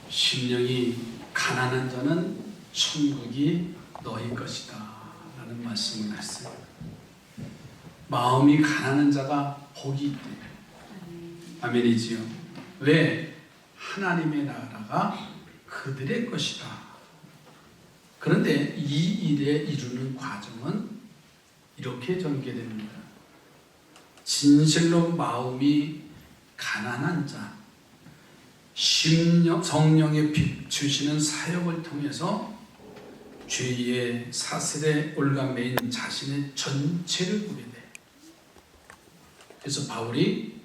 심령이 가난한 자는 천국이 너희 것이다 라는 말씀을 했어요. 마음이 가난한 자가 복이 있대. 아멘이지요. 왜? 하나님의 나라가 그들의 것이다. 그런데 이 일에 이루는 과정은 이렇게 전개됩니다. 진실로 마음이 가난한 자, 성령의 빛 주시는 사역을 통해서 죄의 사슬에 올가매인 자신의 전체를 보게 돼. 그래서 바울이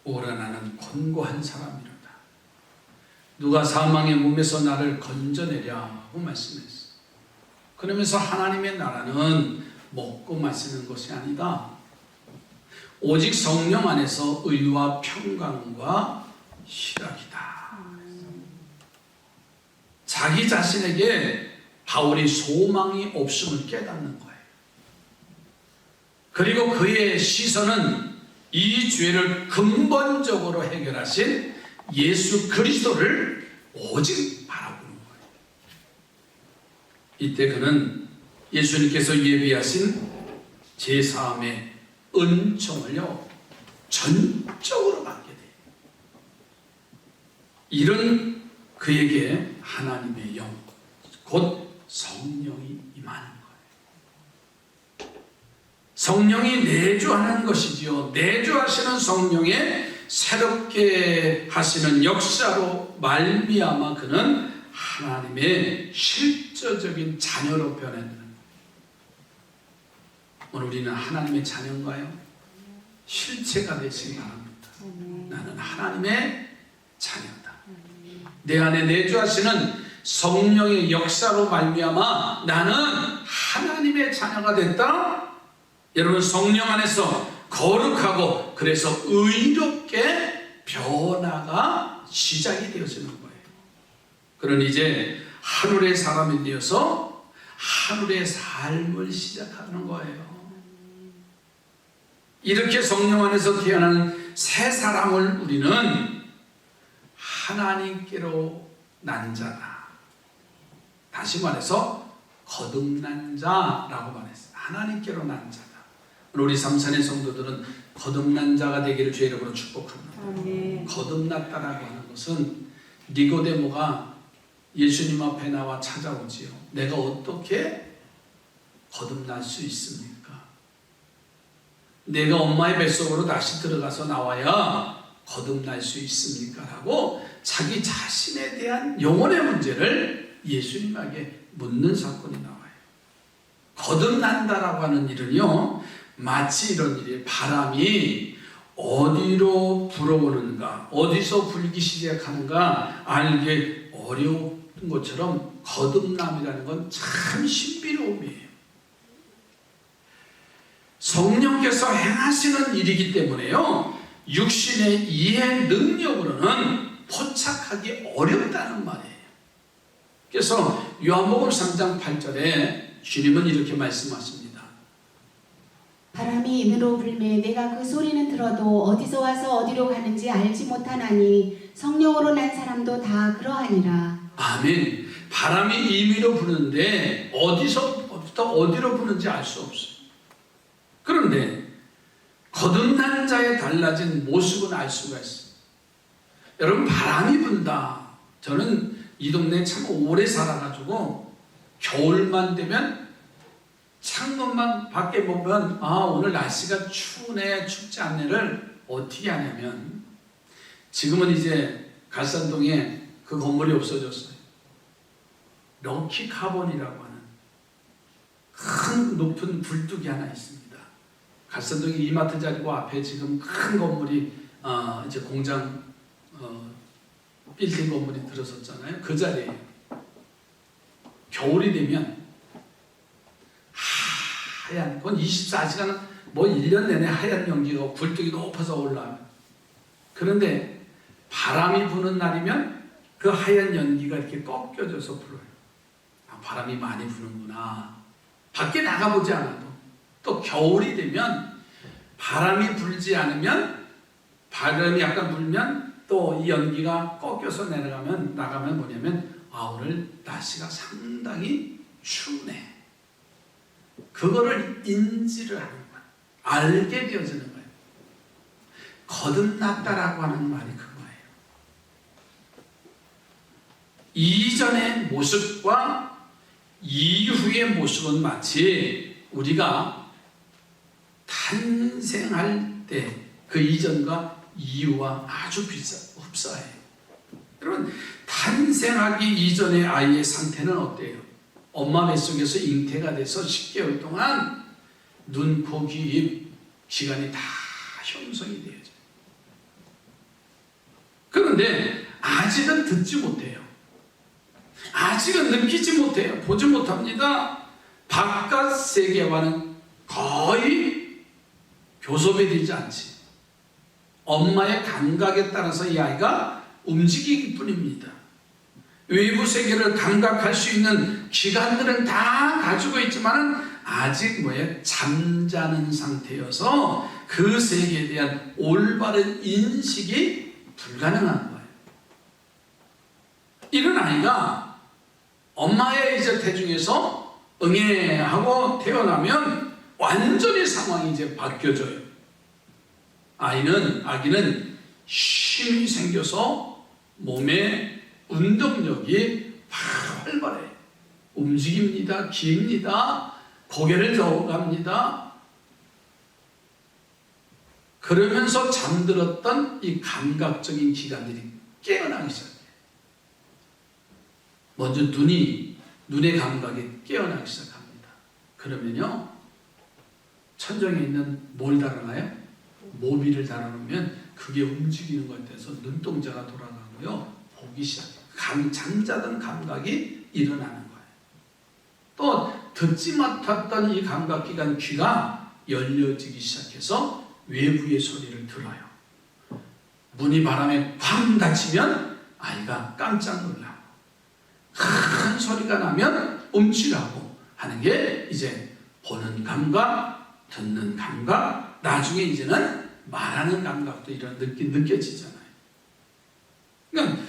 오라 나는 권고한 사람이로다. 누가 사망의 몸에서 나를 건져내랴고 말씀했어. 그러면서 하나님의 나라는 먹고 마시는 것이 아니다. 오직 성령 안에서 의와 평강과 희락이다. 자기 자신에게 바울이 소망이 없음을 깨닫는 거예요. 그리고 그의 시선은 이 죄를 근본적으로 해결하신 예수 그리스도를 오직 바라보는 거예요. 이때 그는 예수님께서 예비하신 제사함의 은총을요 전적으로 받게 돼요. 이런 그에게 하나님의 영, 곧 성령이 임하는 거예요. 성령이 내주하는 것이지요. 내주하시는 성령의 새롭게 하시는 역사로 말미암아 그는 하나님의 실제적인 자녀로 변해드는 거예요. 오늘 우리는 하나님의 자녀인가요? 실체가 되시기 바랍니다. 나는 하나님의 자녀다. 내 안에 내주하시는 성령의 역사로 말미암아 나는 하나님의 자녀가 됐다. 여러분, 성령 안에서 거룩하고 그래서 의롭게 변화가 시작이 되어지는 거예요. 그러니 이제 하늘의 사람이 되어서 하늘의 삶을 시작하는 거예요. 이렇게 성령 안에서 태어난 새 사람을 우리는 하나님께로 난 자다. 다시 말해서 거듭난 자라고 말했어요. 하나님께로 난 자다. 우리 삼산의 성도들은 거듭난 자가 되기를 주의 이름으로 축복합니다. 거듭났다라고 하는 것은 니고데모가 예수님 앞에 나와 찾아오지요. 내가 어떻게 거듭날 수 있습니까? 내가 엄마의 뱃속으로 다시 들어가서 나와야 거듭날 수 있습니까? 라고 자기 자신에 대한 영혼의 문제를 예수님에게 묻는 사건이 나와요. 거듭난다라고 하는 일은요, 마치 이런 일이 바람이 어디로 불어오는가, 어디서 불기 시작하는가 알기 어려운 것처럼 거듭남이라는 건 참 신비로움이에요. 성령께서 행하시는 일이기 때문에요, 육신의 이해 능력으로는 포착하기 어렵다는 말이에요. 그래서 요한복음 3장 8절에 주님은 이렇게 말씀하십니다. 바람이 임으로 불매 내가 그 소리는 들어도 어디서 와서 어디로 가는지 알지 못하나니 성령으로 난 사람도 다 그러하니라. 아멘. 바람이 임의로 부는데 어디서부터 어디로 부는지 알 수 없어요. 그런데 거듭난 자의 달라진 모습은 알 수가 있어요. 여러분, 바람이 분다. 저는 이 동네에 참 오래 살아가지고 겨울만 되면 창문만 밖에 보면 오늘 날씨가 추우네 춥지 않네를 어떻게 하냐면, 지금은 이제 갈산동에 그 건물이 없어졌어요. 럭키 카본이라고 하는 큰 높은 굴뚝이 하나 있습니다. 갈산동에 이마트 자리고 앞에 지금 큰 건물이 이제 공장 빌딩 건물이 들어섰잖아요. 그 자리에요. 겨울이 되면 하얀, 그건 24시간 뭐 1년 내내 하얀 연기가 굴뚝이 높아서 올라와요. 그런데 바람이 부는 날이면 그 하얀 연기가 이렇게 꺾여져서 불어요. 바람이 많이 부는구나. 밖에 나가보지 않아도. 또 겨울이 되면 바람이 불지 않으면, 바람이 약간 불면 또 이 연기가 꺾여서 나가면 뭐냐면 오늘 날씨가 상당히 춥네. 그거를 인지를 하는 거예요. 알게 되어지는 거예요. 거듭났다라고 하는 말이 그거예요. 이전의 모습과 이후의 모습은 마치 우리가 탄생할 때 그 이전과 이후와 아주 흡사해요. 여러분, 탄생하기 이전의 아이의 상태는 어때요? 엄마 뱃속에서 잉태가 돼서 10개월 동안 눈, 코, 귀, 입 기관이 다 형성이 되어져요. 그런데 아직은 듣지 못해요. 아직은 느끼지 못해요. 보지 못합니다. 바깥 세계와는 거의 교섭이 되지 않지. 엄마의 감각에 따라서 이 아이가 움직이기 뿐입니다. 외부 세계를 감각할 수 있는 기관들은 다 가지고 있지만 아직 잠자는 상태여서 그 세계에 대한 올바른 인식이 불가능한 거예요. 이런 아이가 엄마의 이제 태중에서 응애하고 태어나면 완전히 상황이 이제 바뀌어져요. 아기는 힘이 생겨서 몸의 운동력이 활발해요. 움직입니다. 기입니다. 고개를 저어갑니다. 그러면서 잠들었던 이 감각적인 기관들이 깨어나기 시작해요. 먼저 눈의 감각이 깨어나기 시작합니다. 그러면요, 천정에 있는 뭘 달아나요? 모비를 달아놓으면 그게 움직이는 것에 대해서 눈동자가 돌아가고요, 보기 시작해요. 잠자던 감각이 일어나는 거예요. 또 듣지 못했던 이 감각기관 귀가 열려지기 시작해서 외부의 소리를 들어요. 문이 바람에 쾅 닫히면 아이가 깜짝 놀라고, 큰 소리가 나면 움찔하고 하는 게 이제 보는 감각, 듣는 감각, 나중에 이제는 말하는 감각도 느껴지잖아요. 그러니까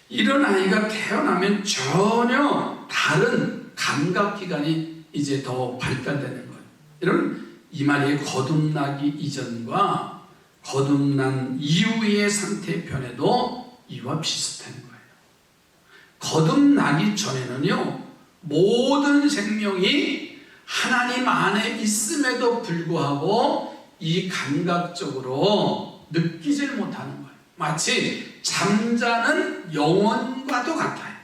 이런 아이가 태어나면 전혀 다른 감각기관이 이제 더 발달되는 거예요. 여러분, 이 말이 거듭나기 이전과 거듭난 이후의 상태 변화도 이와 비슷한 거예요. 거듭나기 전에는요, 모든 생명이 하나님 안에 있음에도 불구하고 이 감각적으로 느끼질 못하는 거예요. 마치 잠자는 영혼과도 같아요.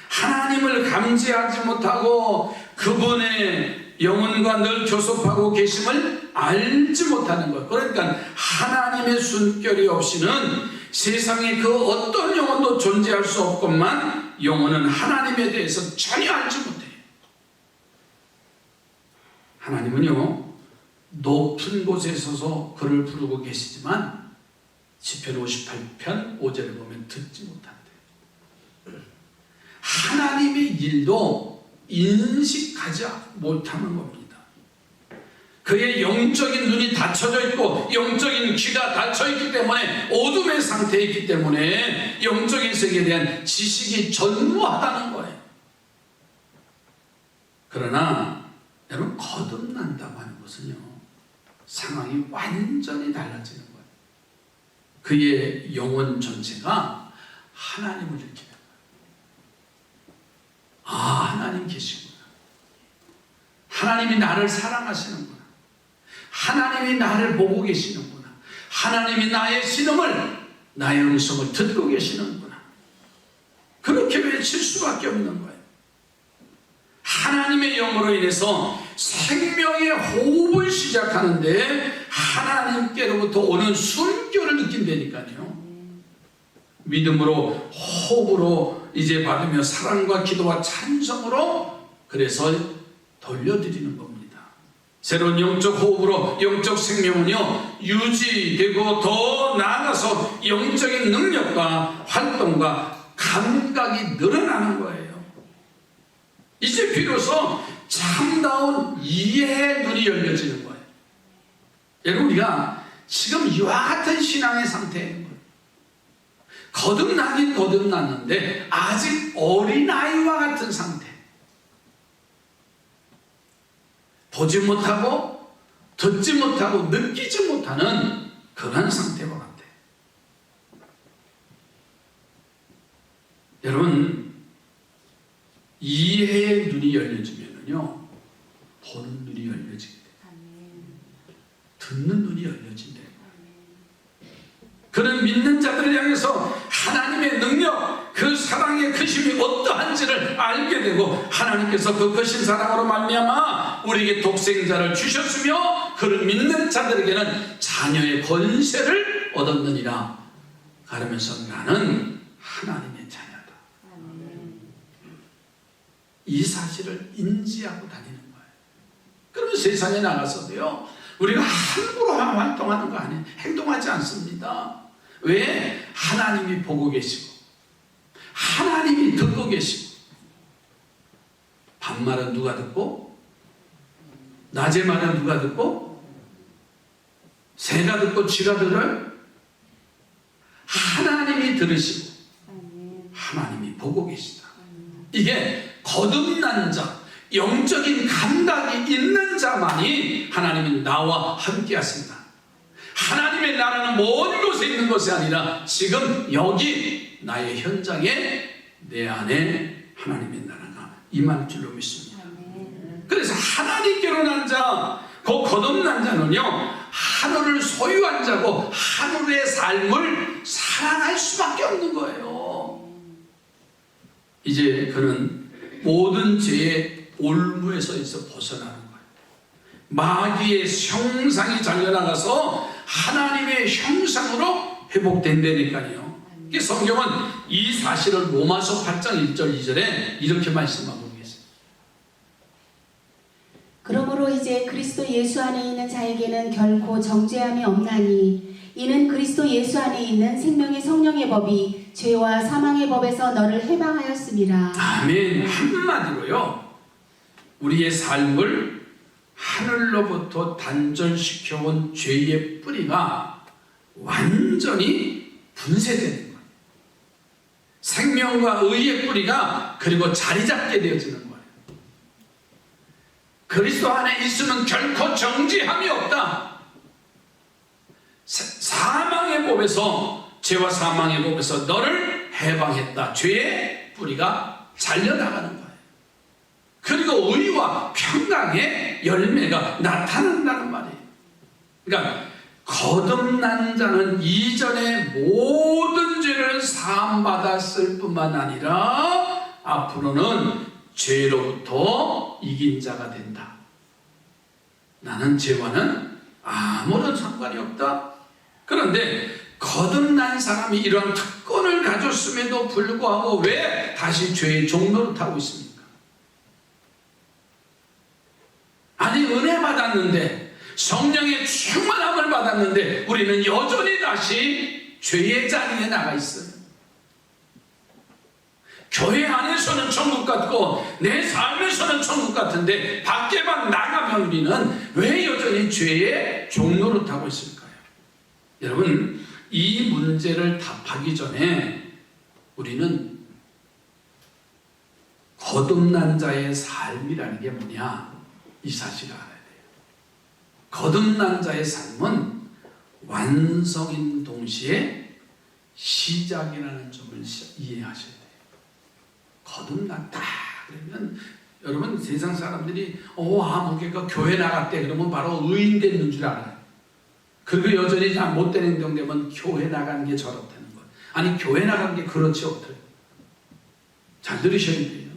하나님을 감지하지 못하고 그분의 영혼과 늘 교섭하고 계심을 알지 못하는 거예요. 그러니까 하나님의 숨결이 없이는 세상에 그 어떤 영혼도 존재할 수 없건만 영혼은 하나님에 대해서 전혀 알지 못해요. 하나님은요, 높은 곳에 서서 그를 부르고 계시지만 시편 58편 5절을 보면 듣지 못한대요. 하나님의 일도 인식하지 못하는 겁니다. 그의 영적인 눈이 닫혀져 있고 영적인 귀가 닫혀 있기 때문에 어둠의 상태에 있기 때문에 영적인 세계에 대한 지식이 전무하다는 거예요. 그러나 여러분, 거듭난다고 하는 것은요, 상황이 완전히 달라지는 거예요. 그의 영혼 전체가 하나님을 느끼는 거예요. 하나님 계시구나. 하나님이 나를 사랑하시는구나. 하나님이 나를 보고 계시는구나. 하나님이 나의 신음을, 나의 음성을 듣고 계시는구나. 그렇게 외칠 수밖에 없는 거예요. 하나님의 영으로 인해서 생명의 호흡을 시작하는데 하나님께로부터 오는 숨결을 느낀다니까요. 믿음으로, 호흡으로 이제 받으며 사랑과 기도와 찬성으로 그래서 돌려드리는 겁니다. 새로운 영적 호흡으로 영적 생명은요, 유지되고 더 나아가서 영적인 능력과 활동과 감각이 늘어나는 거예요. 이제 비로소 참다운 이해의 눈이 열려지는 거예요. 여러분, 우리가 지금 이와 같은 신앙의 상태인 거예요. 거듭나긴 거듭났는데 아직 어린아이와 같은 상태. 보지 못하고 듣지 못하고 느끼지 못하는 그런 상태와 같아요. 여러분, 이해의 눈이 열려지면요, 보는 눈이 열려지게 돼요. 듣는 눈이 열려진대요. 그런 믿는 자들을 향해서 하나님의 능력, 그 사랑의 크심이 어떠한지를 알게 되고, 하나님께서 그 크신 사랑으로 말미암아 우리에게 독생자를 주셨으며 그런 믿는 자들에게는 자녀의 권세를 얻었느니라. 가르면서 나는 하나님의 자녀다. 이 사실을 인지하고 다니는 거예요. 그러면 세상에 나가서도요, 우리가 함부로 활동하는 거 아니에요. 행동하지 않습니다. 왜? 하나님이 보고 계시고 하나님이 듣고 계시고. 밤말은 누가 듣고? 낮의 말은 누가 듣고? 새가 듣고 쥐가 들어요? 하나님이 들으시고 하나님이 보고 계시다. 이게 거듭난 자, 영적인 감각이 있는 자만이 하나님은 나와 함께 하신다. 하나님의 나라는 먼 곳에 있는 것이 아니라 지금 여기 나의 현장에 내 안에 하나님의 나라가 임할 줄로 믿습니다. 그래서 하나님께로 난 자, 그 거듭난 자는요, 하늘을 소유한 자고 하늘의 삶을 살아갈 수밖에 없는 거예요. 이제 그는 모든 죄의 올무에서 벗어나는 거예요. 마귀의 형상이 잘려나가서 하나님의 형상으로 회복된다니까요. 성경은 이 사실을 로마서 8장 1절 2절에 이렇게 말씀하고 계세요. 그러므로 이제 그리스도 예수 안에 있는 자에게는 결코 정죄함이 없나니 이는 그리스도 예수 안에 있는 생명의 성령의 법이 죄와 사망의 법에서 너를 해방하였음이라. 아멘. 한마디로요, 우리의 삶을 하늘로부터 단절시켜온 죄의 뿌리가 완전히 분쇄되는 거예요. 생명과 의의 뿌리가 그리고 자리 잡게 되어지는 거예요. 그리스도 안에 있으면 결코 정죄함이 없다. 사망의 법에서, 죄와 사망의 법에서 너를 해방했다. 죄의 뿌리가 잘려나가는 거예요. 그리고 의와 평강의 열매가 나타난다는 말이에요. 그러니까 거듭난 자는 이전에 모든 죄를 사함받았을 뿐만 아니라 앞으로는 죄로부터 이긴 자가 된다. 나는 죄와는 아무런 상관이 없다. 그런데 거듭난 사람이 이러한 특권을 가졌음에도 불구하고 왜 다시 죄의 종로를 타고 있습니까? 아니, 은혜 받았는데, 성령의 충만함을 받았는데 우리는 여전히 다시 죄의 자리에 나가 있어요. 교회 안에서는 천국 같고 내 삶에서는 천국 같은데 밖에만 나가면 우리는 왜 여전히 죄의 종로를 타고 있을까요? 여러분, 이 문제를 답하기 전에 우리는 거듭난 자의 삶이라는 게 뭐냐, 이 사실을 알아야 돼요. 거듭난 자의 삶은 완성인 동시에 시작이라는 점을 이해하셔야 돼요. 거듭났다 그러면 여러분, 세상 사람들이 목회가 교회 나갔대 그러면 바로 의인 됐는 줄 알아요. 그리고 여전히 잘 못된 행동되면 교회 나가는 게 저렇다는 거예요. 아니, 교회 나가는 게 그렇지 어때요? 잘 들으셔야 돼요.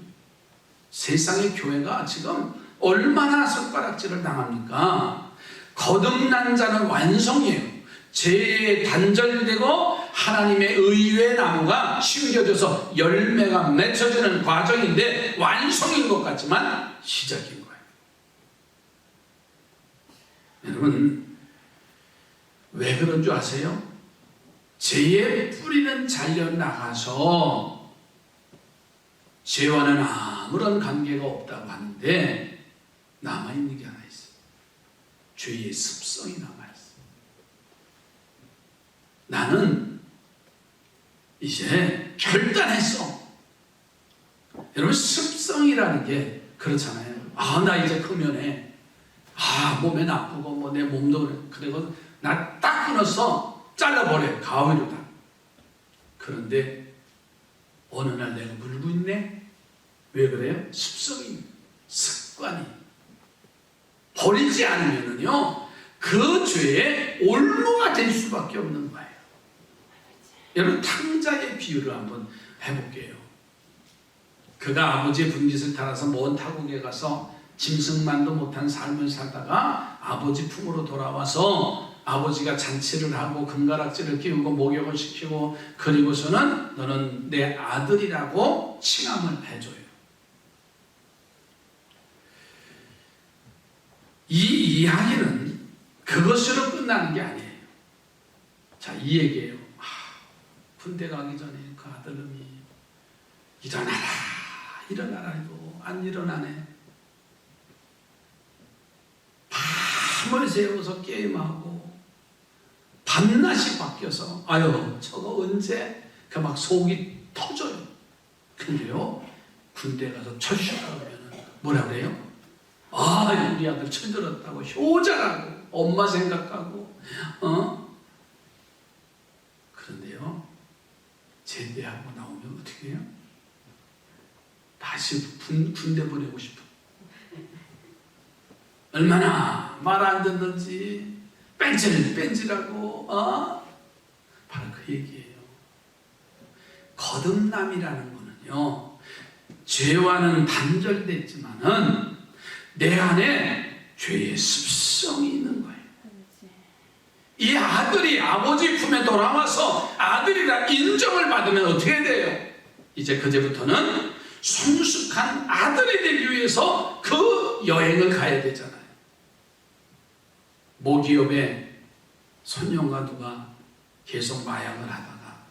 세상의 교회가 지금 얼마나 손가락질을 당합니까? 거듭난 자는 완성이에요. 죄에 단절되고 하나님의 의의 나무가 심겨져서 열매가 맺혀지는 과정인데 완성인 것 같지만 시작인 거예요. 여러분, 왜 그런 줄 아세요? 죄의 뿌리는 잘려나가서 죄와는 아무런 관계가 없다고 하는데 남아있는 게 하나 있어요. 죄의 습성이 남아있어요. 나는 이제 결단했어. 여러분, 습성이라는 게 그렇잖아요. 나 이제 크면에 몸에 나쁘고 뭐 내 몸도 그래. 그리고 나 딱 끊었어. 잘라버려. 가위로 다. 그런데 어느 날 내가 물고 있네. 왜 그래요? 습성이, 습관이. 버리지 않으면은요, 그 죄의 올무가 될 수밖에 없는 거예요. 여러분, 탕자의 비유를 한번 해볼게요. 그가 아버지의 분깃을 따라서 먼 타국에 가서 짐승만도 못한 삶을 살다가 아버지 품으로 돌아와서 아버지가 잔치를 하고 금가락지를 끼우고 목욕을 시키고 그리고서는 너는 내 아들이라고 칭함을 해줘요. 이 이야기는 그것으로 끝나는 게 아니에요. 자, 이 얘기예요. 군대 가기 전에 그 아들놈이 일어나라 해도 안 일어나네. 밤을 새워서 게임하고 밤낮이 바뀌어서 저거 언제? 그 막 속이 터져요. 근데요, 군대 가서 철수하면 뭐라 그래요? 우리 아들 철들었다고 효자라고 엄마 생각하고 그런데요, 제대하고 나오면 어떻게 해요? 다시 군대 보내고 싶어. 얼마나 말 안 듣는지 뺀질뺀질하고 바로 그 얘기예요. 거듭남이라는 거는요, 죄와는 단절됐지만은 내 안에 죄의 습성이 있는 거예요. 이 아들이 아버지 품에 돌아와서 아들이라 인정을 받으면 어떻게 돼요? 이제 그제부터는 성숙한 아들이 되기 위해서 그 여행을 가야 되잖아요. 모기업에 손녀가 누가 계속 마약을 하다가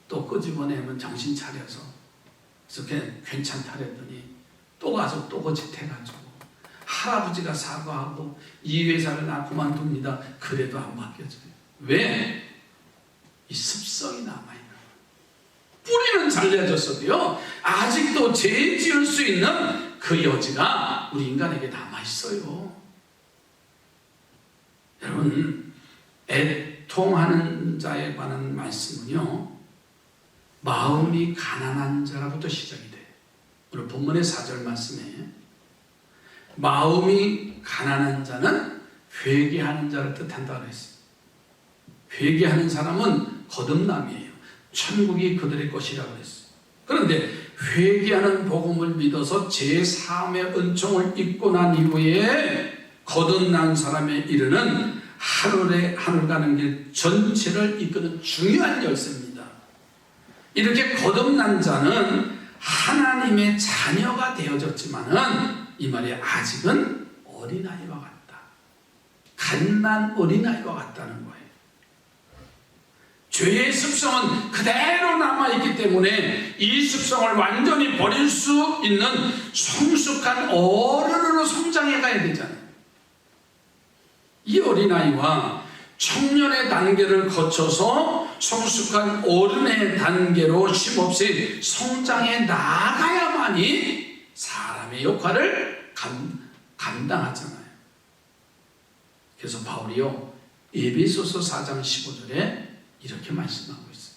또 끄집어내면 정신 차려서 그래서 괜찮다 그랬더니 또 가서 또 거짓해가지고 할아버지가 사과하고 이 회사를 나 그만둡니다. 그래도 안 바뀌어져요. 왜? 이 습성이 남아있는 거예요. 뿌리는 잘려졌어도요, 아직도 죄 지을 수 있는 그 여지가 우리 인간에게 남아있어요. 여러분, 애통하는 자에 관한 말씀은요, 마음이 가난한 자라부터 시작이 돼요. 오늘 본문의 4절 말씀에 마음이 가난한 자는 회개하는 자를 뜻한다고 그랬어요. 회개하는 사람은 거듭남이에요. 천국이 그들의 것이라고 그랬어요. 그런데 회개하는 복음을 믿어서 제3의 은총을 입고 난 이후에 거듭난 사람에 이르는 하늘에 하늘 가는 길 전체를 이끄는 중요한 열쇠입니다. 이렇게 거듭난 자는 하나님의 자녀가 되어졌지만은 이 말이 아직은 어린아이와 같다. 갓난 어린아이와 같다는 거예요. 죄의 습성은 그대로 남아있기 때문에 이 습성을 완전히 버릴 수 있는 성숙한 어른으로 성장해 가야 되잖아요. 이 어린아이와 청년의 단계를 거쳐서 성숙한 어른의 단계로 쉼없이 성장해 나가야만이 사람의 역할을 감당하잖아요. 그래서 바울이요, 에베소서 4장 15절에 이렇게 말씀하고 있어요.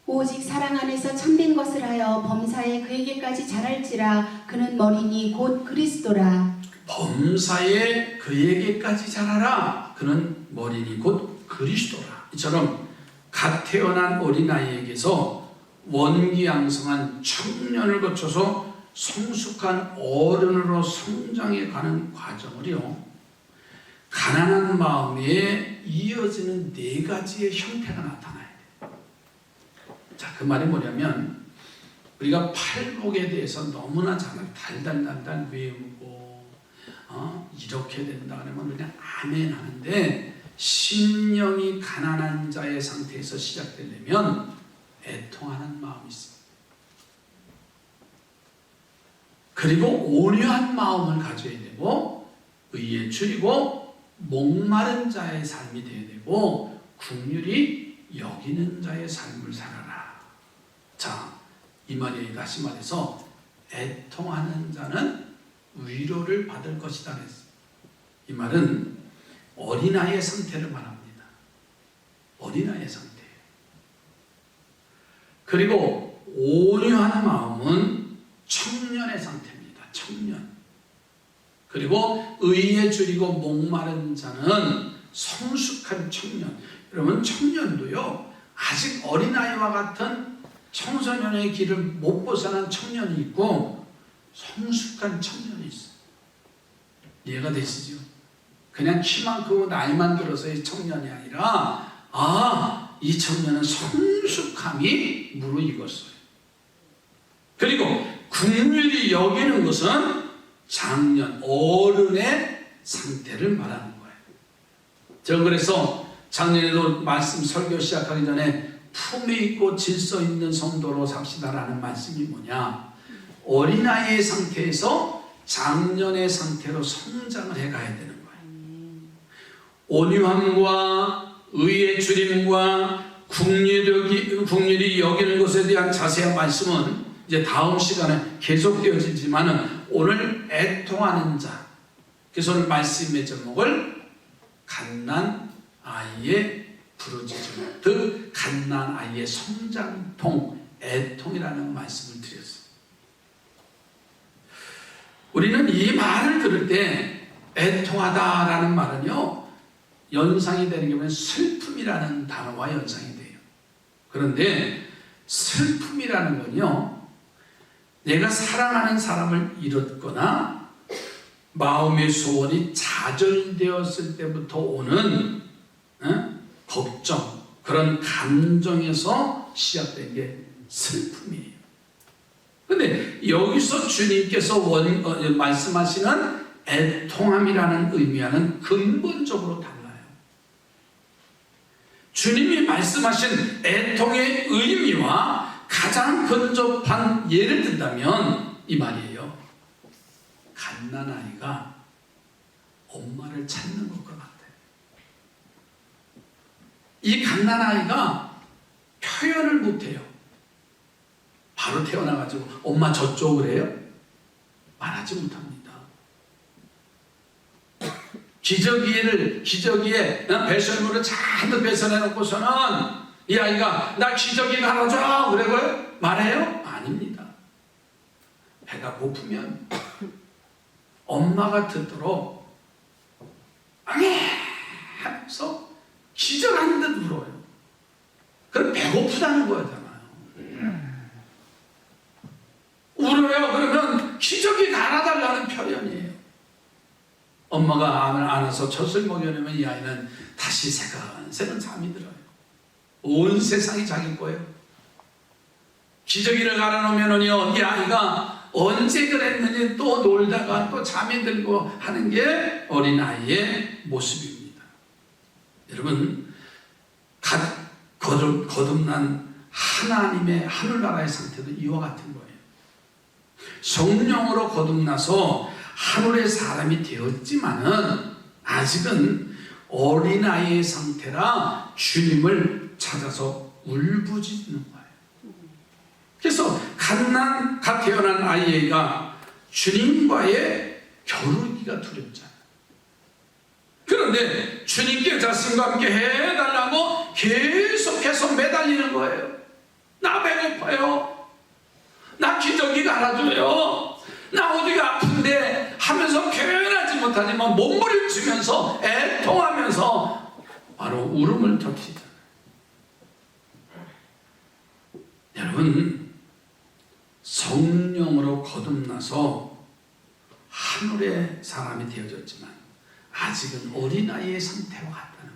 오직 사랑 안에서 참된 것을 하여 범사에 그에게까지 자랄지라. 그는 머리니 곧 그리스도라. 범사에 그에게까지 자라라. 그는 머리니 곧 그리스도라. 이처럼 갓 태어난 어린아이에게서 원기양성한 청년을 거쳐서 성숙한 어른으로 성장해 가는 과정을요, 가난한 마음에 이어지는 4가지의 형태가 나타나야 돼요. 자, 그 말이 뭐냐면, 우리가 팔복에 대해서 너무나 잘 달달달달 외우고 이렇게 된다 그러면 그냥 아멘 하는데, 심령이 가난한 자의 상태에서 시작되려면 애통하는 마음이 있어요. 그리고 온유한 마음을 가져야 되고, 의에 줄이고 목마른 자의 삶이 되어야 되고, 긍휼이 여기는 자의 삶을 살아라. 자, 이 말이 다시 말해서 애통하는 자는 위로를 받을 것이다 그랬어요. 이 말은 어린아이의 상태를 말합니다. 어린아이의 상태예요. 그리고 온유한 마음은 청년의 상태입니다. 청년. 그리고 의에 줄이고 목마른 자는 성숙한 청년. 여러분, 청년도요, 아직 어린아이와 같은 청소년의 길을 못 벗어난 청년이 있고 성숙한 청년이 있어요. 이해가 되시죠? 그냥 키만 크고 나이만 들어서의 청년이 아니라 이 청년은 성숙함이 무르익었어요. 그리고 긍휼히 여기는 것은 장년, 어른의 상태를 말하는 거예요. 제가 그래서 작년에도 말씀 설교 시작하기 전에 품위 있고 질서 있는 성도로 삽시다라는 말씀이 뭐냐? 어린아이의 상태에서 장년의 상태로 성장을 해가야 되는 거예요. 온유함과 의의 줄임과 긍휼히 여기는 것에 대한 자세한 말씀은 이제 다음 시간에 계속되어지지만 오늘 애통하는 자, 그래서 오늘 말씀의 제목을 갓난 아이의 부르짖음, 즉 갓난 아이의 성장통, 애통이라는 말씀을 드렸어요. 우리는 이 말을 들을 때 애통하다라는 말은요, 연상이 되는 게 뭐냐면 슬픔이라는 단어와 연상이 돼요. 그런데 슬픔이라는 건요, 내가 사랑하는 사람을 잃었거나 마음의 소원이 좌절되었을 때부터 오는 걱정, 그런 감정에서 시작된 게 슬픔이에요. 근데 여기서 주님께서 말씀하시는 애통함이라는 의미와는 근본적으로 달라요. 주님이 말씀하신 애통의 의미와 가장 근접한 예를 든다면 이 말이에요. 갓난아이가 엄마를 찾는 것과 같아요. 이 갓난아이가 표현을 못해요. 바로 태어나가지고 엄마 저쪽을 해요? 말하지 못합니다. 기저귀에 배설물을 잔뜩 배설해놓고서는 이 아이가 나 기저귀 갈아줘 그래요? 말해요? 아닙니다. 배가 고프면 엄마가 듣도록 하면서 기절하는 듯 울어요. 그럼 배고프다는 거잖아요. 울어요. 그러면 기저귀 갈아달라는 표현이에요. 엄마가 안아서 젖을 먹여내면 이 아이는 다시 새근새근 잠이 들어요. 온 세상이 자기 거예요. 기저귀를 갈아놓으면요, 이 아이가 언제 그랬는지 또 놀다가 또 잠이 들고 하는 게 어린아이의 모습입니다. 여러분, 거듭난 하나님의 하늘나라의 상태도 이와 같은 거예요. 성령으로 거듭나서 하늘의 사람이 되었지만은 아직은 어린아이의 상태라 주님을 찾아서 울부짖는 거예요. 그래서 갓 태어난 아이가 주님과의 겨루기가 두렵잖아요. 그런데 주님께 자신과 함께 해달라고 계속해서 매달리는 거예요. 나 배고파요. 나 기저귀 갈아줘요. 나 어디가 아픈데 하면서 표현하지 못하지만 몸부림치면서 애통하면서 바로 울음을 터뜨리잖아요. 여러분, 성령으로 거듭나서 하늘의 사람이 되어졌지만 아직은 어린아이의 상태와 같다는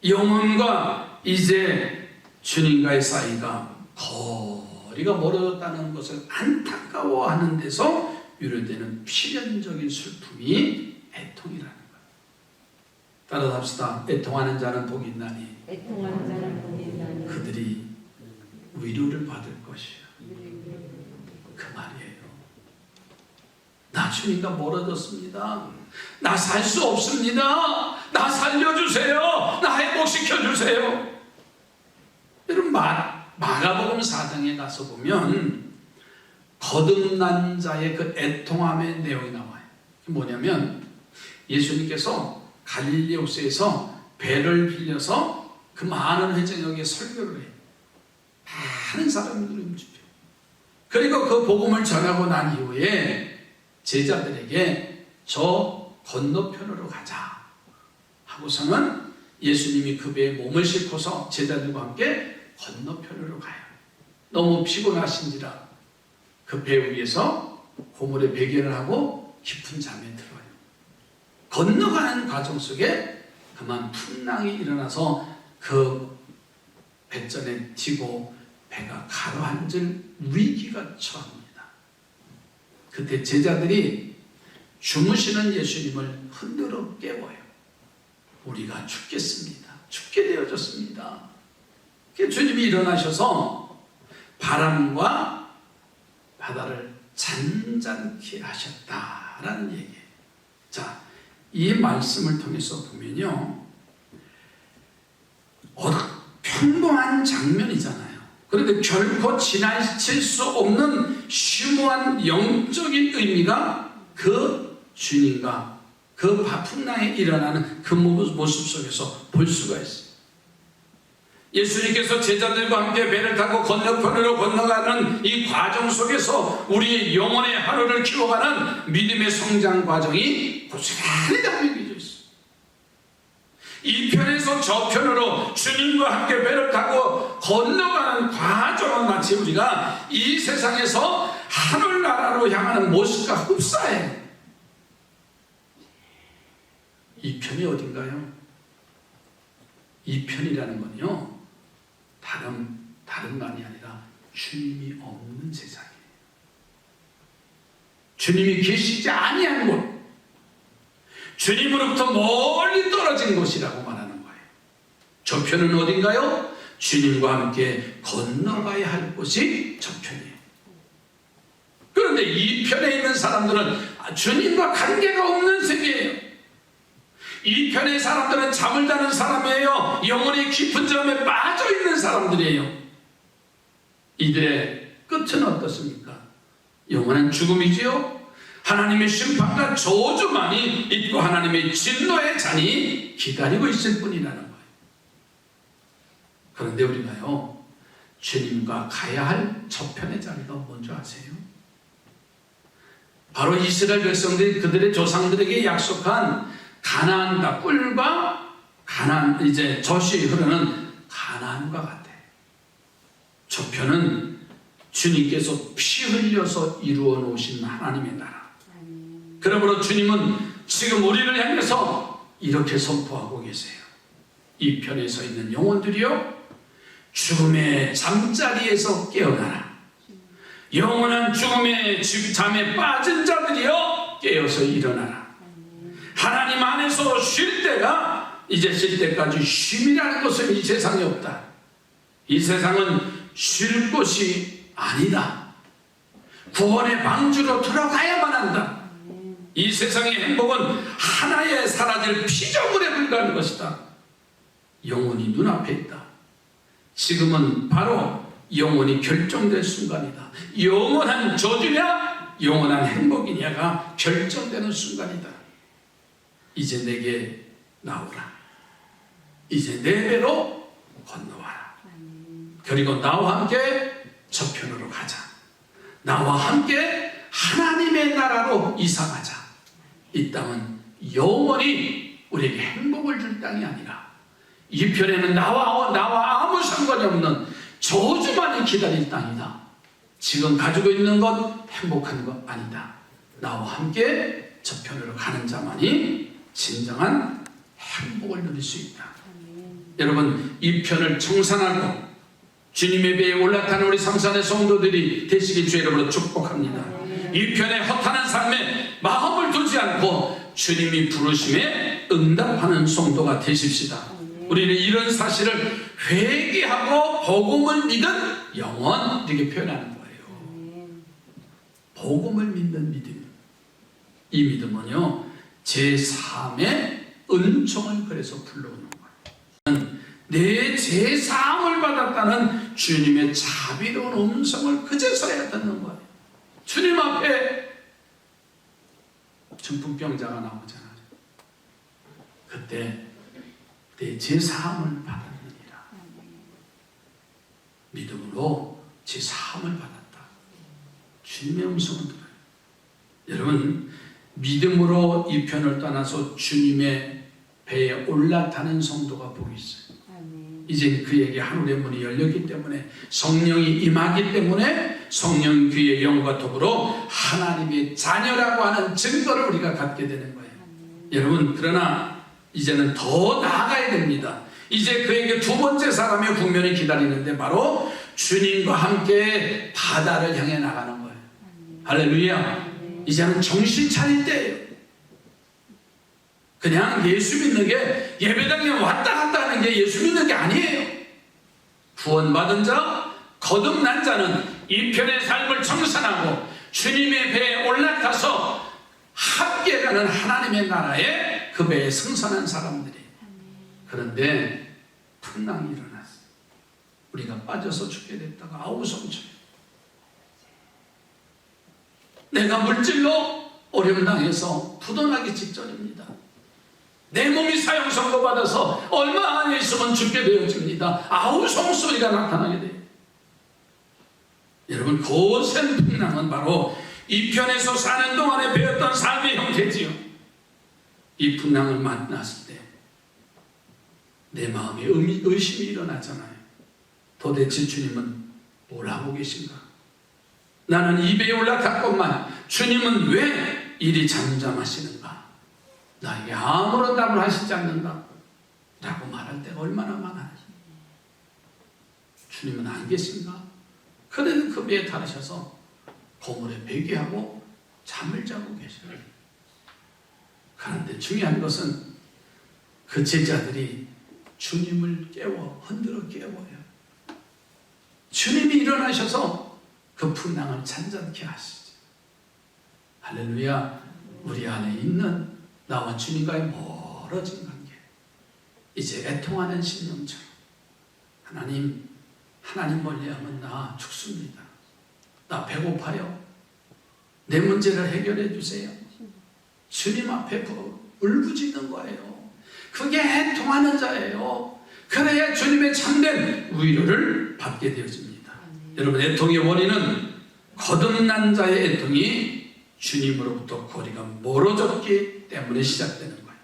거예요. 영혼과 이제 주님과의 사이가 거리가 멀어졌다는 것을 안타까워하는 데서 유래되는 필연적인 슬픔이 애통이라는 거예요. 따라서 합시다. 애통하는 자는 복이 있나니 그들이 위로를 받을 것이야. 그 말이에요. 나 주님과 멀어졌습니다. 나 살 수 없습니다. 나 살려주세요. 나 회복시켜주세요. 여러분, 마가복음 4장에 가서 보면 거듭난 자의 그 애통함의 내용이 나와요. 뭐냐면 예수님께서 갈릴리 호수에서 배를 빌려서 그 많은 회중에게 설교를 해요. 많은 사람들이 움직여요. 그리고 그 복음을 전하고 난 이후에 제자들에게 저 건너편으로 가자 하고서는 예수님이 그 배에 몸을 싣고서 제자들과 함께 건너편으로 가요. 너무 피곤하신지라 그 배 위에서 고물에 베개를 하고 깊은 잠에 들어요. 건너가는 과정 속에 그만 풍랑이 일어나서 그 배전에 튀고 배가 가라앉을 위기가 처합니다. 그때 제자들이 주무시는 예수님을 흔들어 깨워요. 우리가 죽겠습니다. 죽게 되어졌습니다. 주님이 일어나셔서 바람과 바다를 잔잔케 하셨다라는 얘기예요. 자, 이 말씀을 통해서 보면요, 평범한 장면이잖아요. 그런데 결코 지나칠 수 없는 심오한 영적인 의미가 그 주님과 그 풍랑에 일어나는 그 모습 속에서 볼 수가 있어요. 예수님께서 제자들과 함께 배를 타고 건너편으로 건너가는 이 과정 속에서 우리의 영혼의 하루를 키워가는 믿음의 성장 과정이 고스란히 담겨져 있어요. 이 편에서 저 편으로 주님과 함께 배를 타고 건너가는 과정은 마치 우리가 이 세상에서 하늘나라로 향하는 모습과 흡사해요. 이 편이 어딘가요? 이 편이라는 건요, 다른 말이 아니라 주님이 없는 세상이에요. 주님이 계시지 아니한 곳, 주님으로부터 멀리 떨어진 곳이라고 말하는 거예요. 저 편은 어딘가요? 주님과 함께 건너가야 할 곳이 저 편이에요. 그런데 이 편에 있는 사람들은 주님과 관계가 없는 세계예요. 이 편의 사람들은 잠을 자는 사람이에요. 영혼의 깊은 잠에 빠져있는 사람들이에요. 이들의 끝은 어떻습니까? 영원한 죽음이지요. 하나님의 심판과 저주만이 있고 하나님의 진노의 잔이 기다리고 있을 뿐이라는 거예요. 그런데 우리가요, 주님과 가야 할 저편의 자리가 뭔지 아세요? 바로 이스라엘 백성들이 그들의 조상들에게 약속한 가나안 땅, 꿀과 가나안, 이제 젖이 흐르는 가나안과 같아. 저편은 주님께서 피 흘려서 이루어 놓으신 하나님의 나라. 그러므로 주님은 지금 우리를 향해서 이렇게 선포하고 계세요. 이 편에 서 있는 영혼들이요, 죽음의 잠자리에서 깨어나라. 영원한 죽음의 잠에 빠진 자들이요, 깨어서 일어나라. 하나님 안에서 쉴 때가 이제 쉴 때까지 쉼이라는 것은 이 세상에 없다. 이 세상은 쉴 곳이 아니다. 구원의 방주로 들어가야만 한다. 이 세상의 행복은 하나에 사라질 피조물에 불과한 것이다. 영혼이 눈앞에 있다. 지금은 바로 영혼이 결정될 순간이다. 영원한 저주냐 영원한 행복이냐가 결정되는 순간이다. 이제 내게 나오라. 이제 내 배로 건너와라. 그리고 나와 함께 저편으로 가자. 나와 함께 하나님의 나라로 이사가자. 이 땅은 영원히 우리에게 행복을 줄 땅이 아니라 이 편에는 나와 아무 상관이 없는 저주만이 기다릴 땅이다. 지금 가지고 있는 것 행복한 것 아니다. 나와 함께 저편으로 가는 자만이 진정한 행복을 누릴 수 있다. 여러분, 이 편을 청산하고 주님의 배에 올라타는 우리 삼산의 성도들이 되시길 주 여러분으로 축복합니다. 이 편에 허탄한 삶에 마음을 두지 않고 주님이 부르심에 응답하는 성도가 되십시다. 우리는 이런 사실을 회개하고 복음을 믿은 영혼, 이렇게 표현하는 거예요. 복음을 믿는 믿음. 이 믿음은요, 제3의 은총을 그래서 불러오는 거예요. 내 제3을 받았다는 주님의 자비로운 음성을 그제서야 듣는 거예요. 주님 앞에 중풍병자가 나오잖아요. 그때 내 제3을 받았느니라. 믿음으로 제3을 받았다. 주님의 음성을 들어요. 여러분, 믿음으로 이 편을 떠나서 주님의 배에 올라타는 성도가 복이 있어요. 이제 그에게 하늘의 문이 열렸기 때문에, 성령이 임하기 때문에 성령 그의 영과 더불어 하나님의 자녀라고 하는 증거를 우리가 갖게 되는 거예요. 여러분, 그러나 이제는 더 나아가야 됩니다. 이제 그에게 두 번째 사람의 국면이 기다리는데, 바로 주님과 함께 바다를 향해 나가는 거예요. 할렐루야. 이제는 정신 차릴 때예요. 그냥 예수 믿는 게, 예배당에 왔다 갔다 하는 게 예수 믿는 게 아니에요. 구원받은 자, 거듭난 자는 이 편의 삶을 청산하고 주님의 배에 올라타서 함께 가는 하나님의 나라에 그 배에 승선한 사람들이에요. 그런데 풍랑이 일어났어요. 우리가 빠져서 죽게 됐다가 아우성쳐요. 내가 물질로 어려움 당해서 부도나기 직전입니다. 내 몸이 사형 선고받아서 얼마 안에 있으면 죽게 되어집니다. 아우성 소리가 나타나게 돼요. 여러분, 거센 풍랑은 바로 이 편에서 사는 동안에 배웠던 삶의 형태지요. 이 풍랑을 만났을 때 내 마음에 의심이 일어나잖아요. 도대체 주님은 뭘 하고 계신가? 나는 이 배에 올라탔건만 주님은 왜 이리 잠잠하시는가? 나에게 아무런 답을 하시지 않는가? 라고 말할 때가 얼마나 많아요. 주님은 안 계신가? 그래도 그 배에 타르셔서 고물에 배기하고 잠을 자고 계셔요. 그런데 중요한 것은 그 제자들이 주님을 흔들어 깨워요. 주님이 일어나셔서 그 풍랑을 잔잔케 하시죠. 할렐루야. 우리 안에 있는 나와 주님과의 멀어진 관계, 이제 애통하는 심령처럼, 하나님 멀리하면 나 죽습니다. 나 배고파요. 내 문제를 해결해 주세요. 주님 앞에 울부짖는 거예요. 그게 애통하는 자예요. 그래야 주님의 참된 위로를 받게 되어집니다. 여러분, 애통의 원인은 거듭난 자의 애통이 주님으로부터 거리가 멀어졌기 때문에 시작되는 거예요.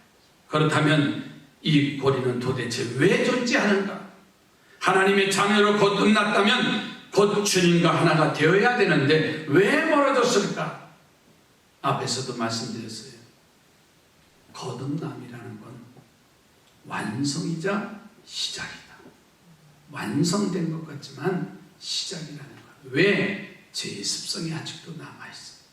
그렇다면 이 거리는 도대체 왜 존재하는가? 하나님의 자녀로 거듭났다면 곧 주님과 하나가 되어야 되는데 왜 멀어졌을까? 앞에서도 말씀드렸어요. 거듭남이라는 건 완성이자 시작이다. 완성된 것 같지만 시작이라는 것. 왜? 죄의 습성이 아직도 남아있어요.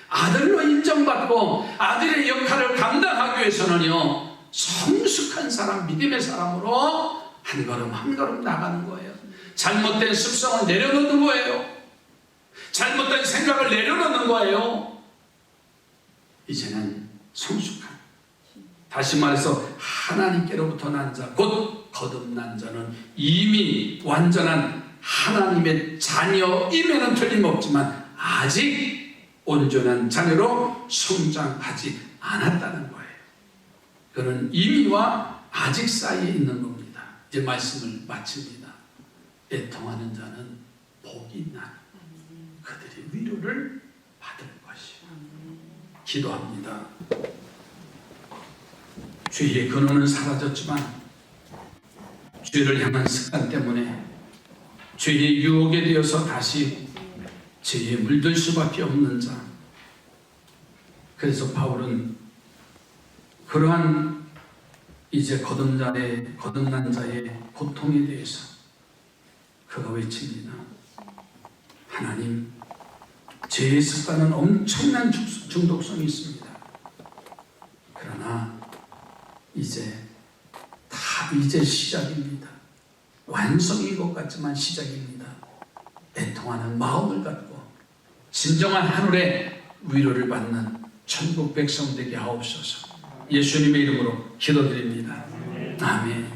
아들로 인정받고 아들의 역할을 감당하기 위해서는요, 성숙한 사람, 믿음의 사람으로 한 걸음 한 걸음 나가는 거예요. 잘못된 습성을 내려놓는 거예요. 잘못된 생각을 내려놓는 거예요. 이제는 성숙한, 다시 말해서 하나님께로부터 난 자, 곧 거듭난 자는 이미 완전한 하나님의 자녀임에는 틀림없지만 아직 온전한 자녀로 성장하지 않았다는 거예요. 그는 이미와 아직 사이에 있는 겁니다. 이제 말씀을 마칩니다. 애통하는 자는 복이 있나니 그들이 위로를 받을 것이요. 기도합니다. 죄의 근원은 사라졌지만 죄를 향한 습관 때문에 죄의 유혹에 되어서 다시 죄에 물들 수밖에 없는 자. 그래서 바울은 그러한 이제 거듭난 자의 고통에 대해서 그가 외칩니다. 하나님, 죄의 습관은 엄청난 중독성이 있습니다. 그러나 이제 시작입니다. 완성인 것 같지만 시작입니다. 애통하는 마음을 갖고 진정한 하늘의 위로를 받는 천국 백성 되게 하옵소서. 예수님의 이름으로 기도드립니다. 아멘.